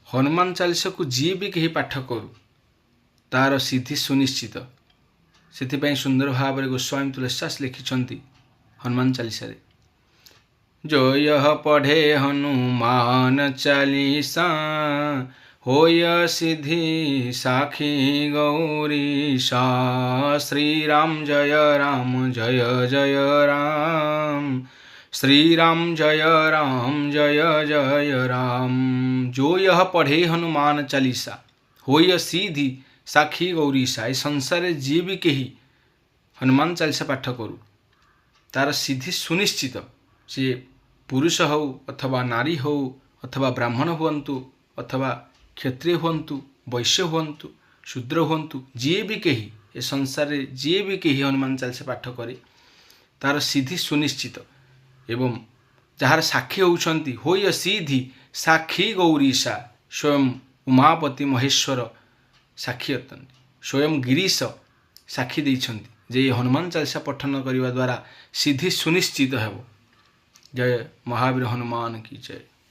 हनुमान चालीसा को जी भी कहीं पाठ करू तार सिद्धि सुनिश्चित। से सुंदर भाव में गोस्वामी तुलसीदास लिखिंट हनुमान चालीसा रे, जो यह पढ़े हनुमान चालीसा होय सिद्धि साखी गौरीशा। श्री राम जय जय राम, श्री राम जय जय राम। जो यह पढ़े हनुमान चालीसा होय सिद्धि साखी गौरीशा। संसार जी भी कही हनुमान चालीसा पाठ करू तार सिद्धि सुनिश्चित। सी पुरुष हो अथवा नारी हो अथवा ब्राह्मण हुंतु अथवा क्षत्रिय हुंतु वैश्य हुंतु शूद्र हुंतु जी भी कही ए संसार जी भी कही हनुमान चालीसा पाठ करे तार सिद्धि सुनिश्चित। एवं जार साक्षी होउछंती होय सिद्धि साक्षी गौरीशा। स्वयं उमापति महेश्वर साक्षी अटंती, स्वयं गिरीश साक्षी देइछंती जे हनुमान चालीसा पठन करने द्वारा सिद्धि सुनिश्चित हेबो। जय महावीर हनुमान की जय।